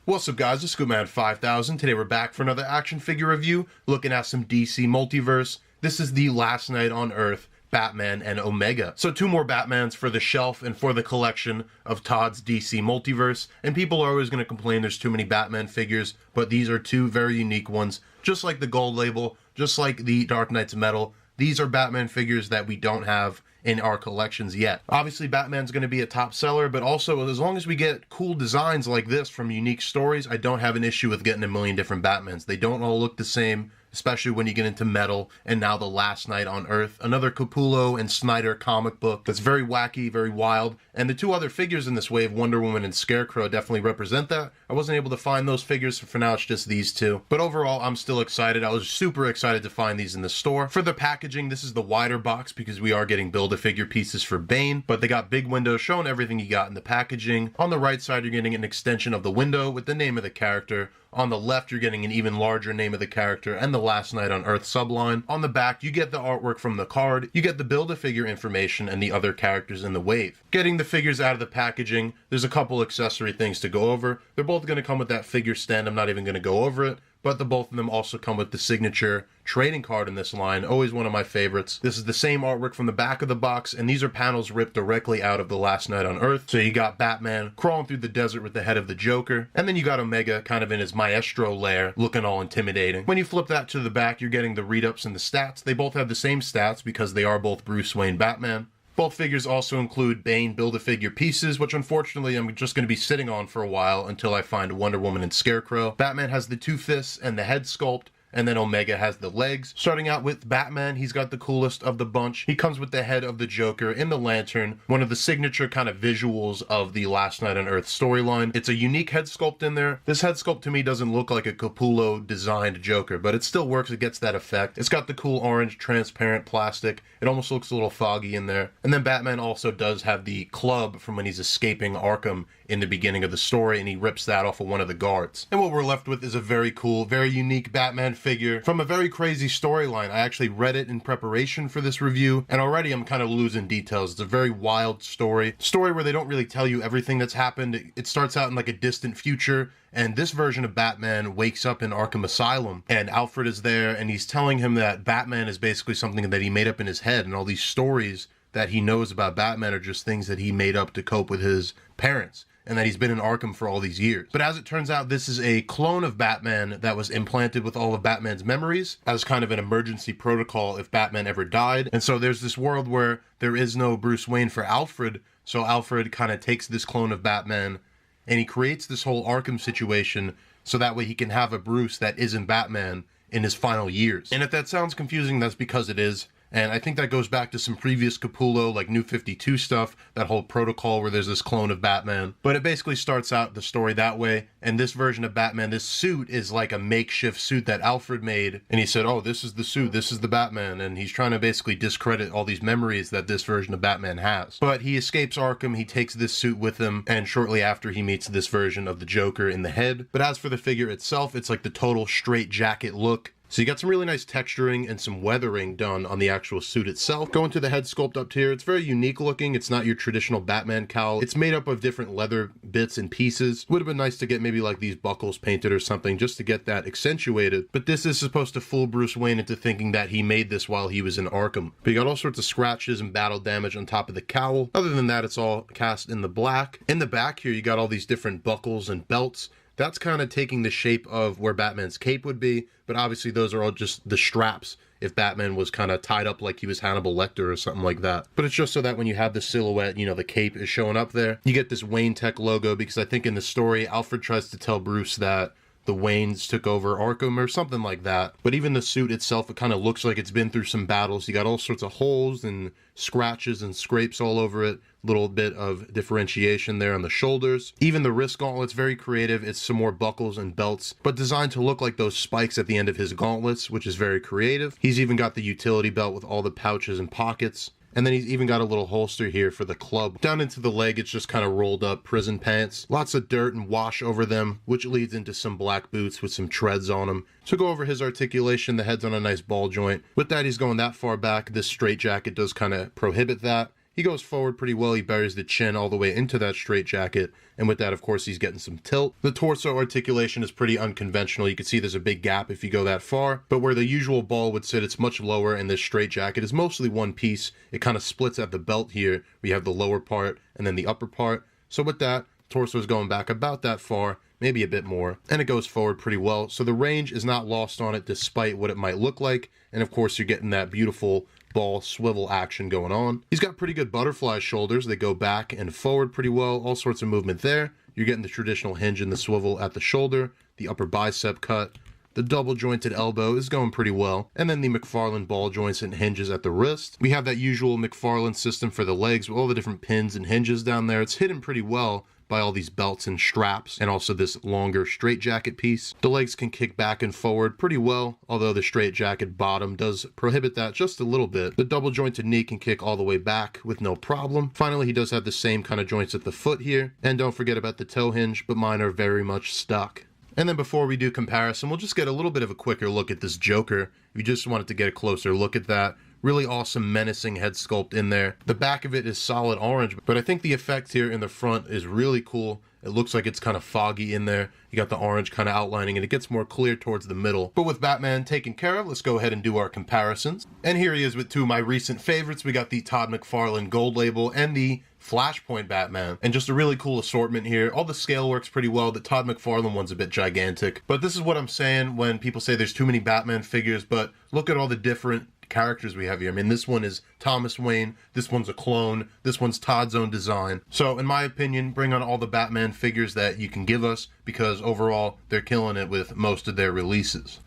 What's up guys, it's Scoopman5000. Today we're back for another action figure review, looking at some DC Multiverse. This is the Last Night on Earth Batman and Omega. So two more Batmans for the shelf and for the collection of Todd's DC Multiverse. And people are always going to complain there's too many Batman figures, but these are two very unique ones. Just like the Gold Label, just like the Dark Knight's Metal, these are Batman figures that we don't have in our collections yet. Obviously Batman's going to be a top seller, but also as long as we get cool designs like this from unique stories, I don't have an issue with getting a million different Batmans. They don't all look the same, especially when you get into Metal and now The Last Night on Earth, another Capullo and Snyder comic book that's very wacky, very wild. And the two other figures in this wave, Wonder Woman and Scarecrow, definitely represent that. I wasn't able to find those figures, so for now it's just these two. But overall, I'm still excited. I was super excited to find these in the store. For the packaging, this is the wider box because we are getting Build-A-Figure pieces for Bane, but they got big windows showing everything you got in the packaging. On the right side, you're getting an extension of the window with the name of the character. On the left, you're getting an even larger name of the character and the Last Night on Earth subline. On the back, you get the artwork from the card, you get the Build-A-Figure information and the other characters in the wave. Getting the figures out of the packaging, there's a couple accessory things to go over. They're both going to come with that figure stand. I'm not even going to go over it, but both of them also come with the signature trading card in this line, always one of my favorites. This is the same artwork from the back of the box, and these are panels ripped directly out of The Last Night on Earth. So you got Batman crawling through the desert with the head of the Joker, and then you got Omega kind of in his maestro lair, looking all intimidating. When you flip that to the back, you're getting the read-ups and the stats. They both have the same stats because they are both Bruce Wayne Batman. Both figures also include Bane Build-A-Figure pieces, which unfortunately I'm just going to be sitting on for a while until I find Wonder Woman and Scarecrow. Batman has the two fists and the head sculpt, and then Omega has the legs. Starting out with Batman, he's got the coolest of the bunch. He comes with the head of the Joker in the lantern, one of the signature kind of visuals of the Last Night on Earth storyline. It's a unique head sculpt in there. This head sculpt to me doesn't look like a Capullo designed Joker, but it still works. It gets that effect. It's got the cool orange transparent plastic. It almost looks a little foggy in there. And then Batman also does have the club from when he's escaping Arkham in the beginning of the story, and he rips that off of one of the guards. And what we're left with is a very cool, very unique Batman figure from a very crazy storyline. I actually read it in preparation for this review, and already I'm kind of losing details. It's a very wild story where they don't really tell you everything that's happened. It starts out in like a distant future, and this version of Batman wakes up in Arkham Asylum, and Alfred is there, and he's telling him that Batman is basically something that he made up in his head, and all these stories that he knows about Batman are just things that he made up to cope with his parents, and that he's been in Arkham for all these years. But as it turns out, this is a clone of Batman that was implanted with all of Batman's memories as kind of an emergency protocol if Batman ever died. And so there's this world where there is no Bruce Wayne for Alfred, so Alfred kind of takes this clone of Batman and he creates this whole Arkham situation so that way he can have a Bruce that isn't Batman in his final years. And if that sounds confusing, that's because it is. And I think that goes back to some previous Capullo, like New 52 stuff, that whole protocol where there's this clone of Batman. But it basically starts out the story that way. And this version of Batman, this suit is like a makeshift suit that Alfred made. And he said, oh, this is the suit, this is the Batman. And he's trying to basically discredit all these memories that this version of Batman has. But he escapes Arkham, he takes this suit with him, and shortly after he meets this version of the Joker in the head. But as for the figure itself, it's like the total straight jacket look. So you got some really nice texturing and some weathering done on the actual suit itself. Going to the head sculpt up here, it's very unique looking. It's not your traditional Batman cowl. It's made up of different leather bits and pieces. Would have been nice to get maybe like these buckles painted or something just to get that accentuated. But this is supposed to fool Bruce Wayne into thinking that he made this while he was in Arkham. But you got all sorts of scratches and battle damage on top of the cowl. Other than that, it's all cast in the black. In the back here, you got all these different buckles and belts. That's kind of taking the shape of where Batman's cape would be, but obviously those are all just the straps if Batman was kind of tied up like he was Hannibal Lecter or something like that. But it's just so that when you have the silhouette, you know, the cape is showing up there. You get this Wayne Tech logo because I think in the story, Alfred tries to tell Bruce that the Waynes took over Arkham or something like that. But even the suit itself, it kind of looks like it's been through some battles. You got all sorts of holes and scratches and scrapes all over it. Little bit of differentiation there on the shoulders. Even the wrist gauntlets, very creative. It's some more buckles and belts, but designed to look like those spikes at the end of his gauntlets, which is very creative. He's even got the utility belt with all the pouches and pockets. And then he's even got a little holster here for the club. Down into the leg, it's just kind of rolled up prison pants. Lots of dirt and wash over them, which leads into some black boots with some treads on them. To go over his articulation, the head's on a nice ball joint. With that, he's going that far back. This straight jacket does kind of prohibit that. He goes forward pretty well. He buries the chin all the way into that straitjacket, and with that, of course, he's getting some tilt. The torso articulation is pretty unconventional. You can see there's a big gap if you go that far, but where the usual ball would sit, it's much lower, and this straitjacket is mostly one piece. It kind of splits at the belt here. We have the lower part and then the upper part. So with that, torso is going back about that far, maybe a bit more, and it goes forward pretty well. So the range is not lost on it despite what it might look like, and of course you're getting that beautiful ball swivel action going on. He's got pretty good butterfly shoulders. They go back and forward pretty well, all sorts of movement there. You're getting the traditional hinge and the swivel at the shoulder, the upper bicep cut. The double jointed elbow is going pretty well. And then the McFarlane ball joints and hinges at the wrist. We have that usual McFarlane system for the legs with all the different pins and hinges down there. It's hidden pretty well by all these belts and straps, and also this longer straitjacket piece. The legs can kick back and forward pretty well, although the straitjacket bottom does prohibit that just a little bit. The double jointed knee can kick all the way back with no problem. Finally, he does have the same kind of joints at the foot here, and don't forget about the toe hinge, but mine are very much stuck. And then before we do comparison, we'll just get a little bit of a quicker look at this Joker. If you just wanted to get a closer look at that, really awesome menacing head sculpt in there. The back of it is solid orange, but I think the effect here in the front is really cool. It looks like it's kind of foggy in there. You got the orange kind of outlining, and it gets more clear towards the middle. But with Batman taken care of, let's go ahead and do our comparisons. And here he is with two of my recent favorites. We got the Todd McFarlane Gold Label and the Flashpoint Batman, and just a really cool assortment here. All the scale works pretty well. The Todd McFarlane one's a bit gigantic, but this is what I'm saying when people say there's too many Batman figures. But look at all the different characters we have here. I mean, this one is Thomas Wayne, this one's a clone, this one's Todd's own design. So in my opinion, bring on all the Batman figures that you can give us, because overall they're killing it with most of their releases.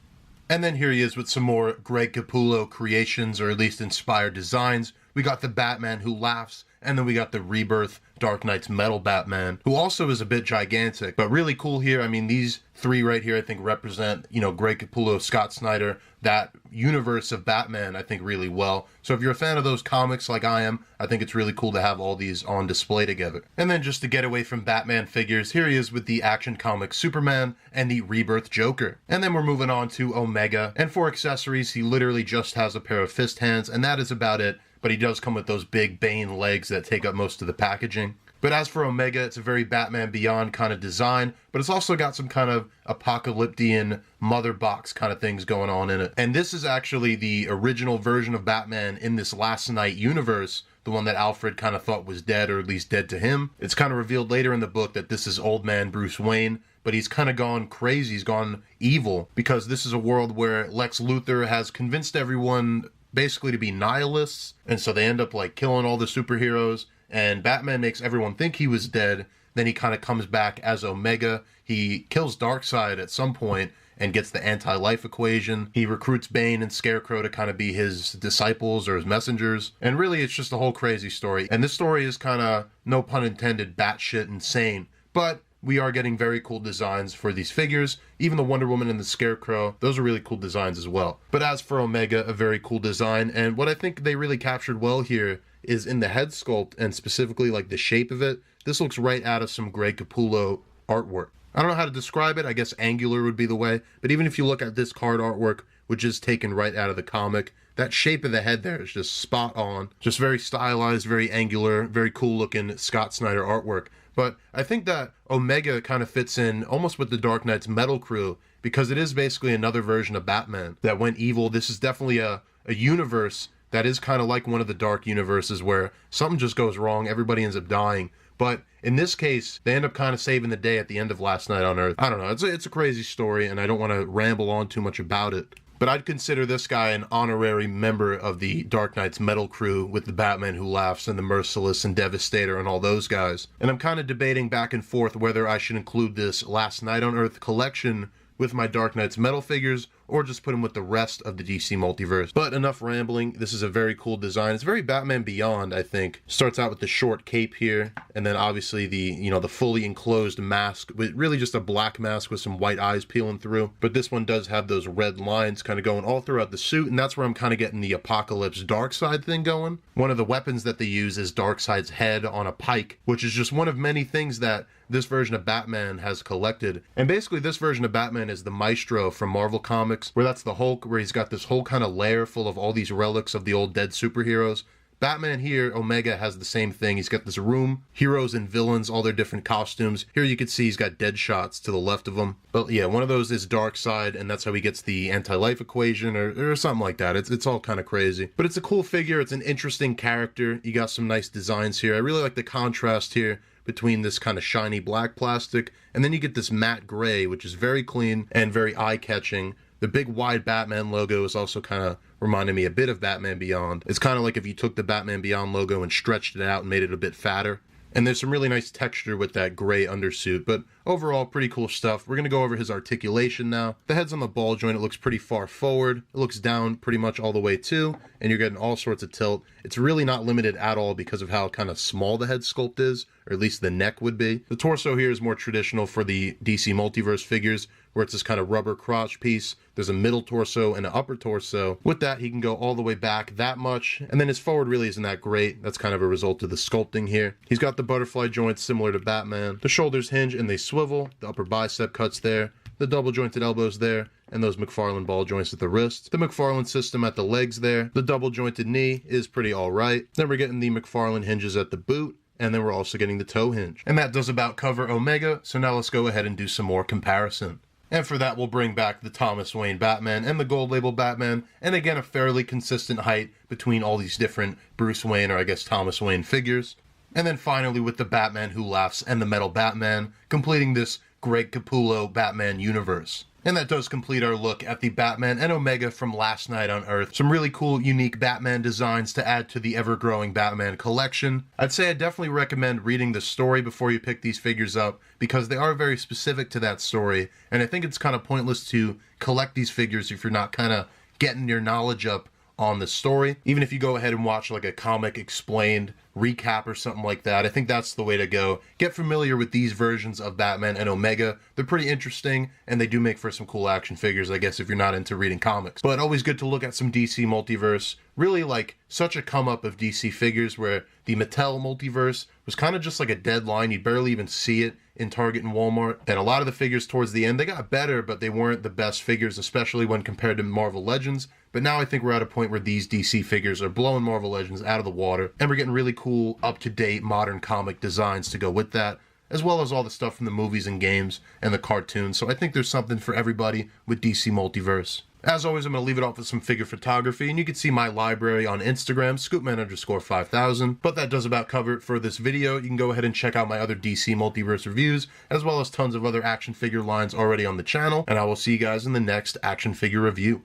And then here he is with some more Greg Capullo creations, or at least inspired designs. We got the Batman Who Laughs, and then we got the Rebirth Dark Knight's Metal Batman, who also is a bit gigantic, but really cool here. I mean, these three right here, I think represent, Greg Capullo, Scott Snyder, that universe of Batman, I think really well. So if you're a fan of those comics like I am, I think it's really cool to have all these on display together. And then just to get away from Batman figures, here he is with the Action Comics Superman and the Rebirth Joker. And then we're moving on to Omega, and for accessories, he literally just has a pair of fist hands, and that is about it. But he does come with those big Bane legs that take up most of the packaging. But as for Omega, it's a very Batman Beyond kind of design, but it's also got some kind of apocalyptic mother box kind of things going on in it. And this is actually the original version of Batman in this Last Night universe, the one that Alfred kind of thought was dead, or at least dead to him. It's kind of revealed later in the book that this is old man Bruce Wayne, but he's kind of gone crazy, he's gone evil, because this is a world where Lex Luthor has convinced everyone basically to be nihilists, and so they end up killing all the superheroes, and Batman makes everyone think he was dead. Then he kind of comes back as Omega. He kills Darkseid at some point and gets the anti-life equation. He recruits Bane and Scarecrow to kind of be his disciples or his messengers, and really it's just a whole crazy story. And this story is kind of, no pun intended, batshit insane, but we are getting very cool designs for these figures. Even the Wonder Woman and the Scarecrow, those are really cool designs as well. But as for Omega, a very cool design, and what I think they really captured well here is in the head sculpt, and specifically the shape of it. This looks right out of some Greg Capullo artwork. I don't know how to describe it. I guess angular would be the way, but even if you look at this card artwork, which is taken right out of the comic, that shape of the head there is just spot on. Just very stylized, very angular, very cool looking Scott Snyder artwork. But I think that Omega kind of fits in almost with the Dark Knight's Metal Crew, because it is basically another version of Batman that went evil. This is definitely a universe that is kind of like one of the dark universes where something just goes wrong, everybody ends up dying. But in this case, they end up kind of saving the day at the end of Last Night on Earth. I don't know, it's a crazy story, and I don't want to ramble on too much about it. But I'd consider this guy an honorary member of the Dark Knight's Metal Crew, with the Batman Who Laughs and the Merciless and Devastator and all those guys. And I'm kind of debating back and forth whether I should include this Last Night on Earth collection with my Dark Knight's metal figures, or just put them with the rest of the DC Multiverse. But enough rambling. This is a very cool design. It's very Batman Beyond, I think. Starts out with the short cape here, and then obviously the, the fully enclosed mask, with really just a black mask with some white eyes peeling through. But this one does have those red lines kind of going all throughout the suit, and that's where I'm kind of getting the Apocalypse Darkseid thing going. One of the weapons that they use is Darkseid's head on a pike, which is just one of many things that this version of Batman has collected. And basically this version of Batman is the Maestro from Marvel Comics, where that's the Hulk, where he's got this whole kind of lair full of all these relics of the old dead superheroes. Batman here, Omega has the same thing. He's got this room, heroes and villains, all their different costumes. Here you can see he's got dead shots to the left of him. But yeah, one of those is Darkseid, and that's how he gets the anti-life equation or something like that. It's all kind of crazy. But it's a cool figure. It's an interesting character. You got some nice designs here. I really like the contrast here between this kind of shiny black plastic, and then you get this matte gray, which is very clean and very eye-catching. The big wide Batman logo is also kind of reminding me a bit of Batman Beyond. It's kind of like if you took the Batman Beyond logo and stretched it out and made it a bit fatter. And there's some really nice texture with that gray undersuit, but overall pretty cool stuff. We're going to go over his articulation now. The head's on the ball joint. It looks pretty far forward. It looks down pretty much all the way too, and you're getting all sorts of tilt. It's really not limited at all because of how kind of small the head sculpt is, or at least the neck would be. The torso here is more traditional for the DC Multiverse figures, where it's this kind of rubber crotch piece. There's a middle torso and an upper torso. With that, he can go all the way back that much, and then his forward really isn't that great. That's kind of a result of the sculpting here. He's got the butterfly joints similar to Batman. The shoulders hinge and they swivel. The upper bicep cuts there. The double jointed elbows there, and those McFarlane ball joints at the wrist. The McFarlane system at the legs there. The double jointed knee is pretty alright. Then we're getting the McFarlane hinges at the boot, and then we're also getting the toe hinge. And that does about cover Omega, so now let's go ahead and do some more comparison. And for that, we'll bring back the Thomas Wayne Batman and the Gold Label Batman, and again, a fairly consistent height between all these different Bruce Wayne, or I guess Thomas Wayne figures. And then finally with the Batman Who Laughs and the Metal Batman, completing this Greg Capullo Batman universe. And that does complete our look at the Batman and Omega from Last Night on Earth. Some really cool, unique Batman designs to add to the ever-growing Batman collection. I'd say I definitely recommend reading the story before you pick these figures up, because they are very specific to that story, and I think it's kind of pointless to collect these figures if you're not kind of getting your knowledge up on the story. Even if you go ahead and watch like a comic explained recap or something like that, I think that's the way to go. Get familiar with these versions of Batman and Omega. They're pretty interesting, and they do make for some cool action figures, I guess, if you're not into reading comics. But always good to look at some DC Multiverse. Really like such a come up of DC figures, where the Mattel Multiverse was kind of just like a dead line. You'd barely even see it in Target and Walmart. And a lot of the figures towards the end, they got better, but they weren't the best figures, especially when compared to Marvel Legends. But now I think we're at a point where these DC figures are blowing Marvel Legends out of the water, and we're getting really cool, up-to-date, modern comic designs to go with that, as well as all the stuff from the movies and games and the cartoons. So I think there's something for everybody with DC Multiverse. As always, I'm going to leave it off with some figure photography, and you can see my library on Instagram, scoopman_5000. But that does about cover it for this video. You can go ahead and check out my other DC Multiverse reviews, as well as tons of other action figure lines already on the channel, and I will see you guys in the next action figure review.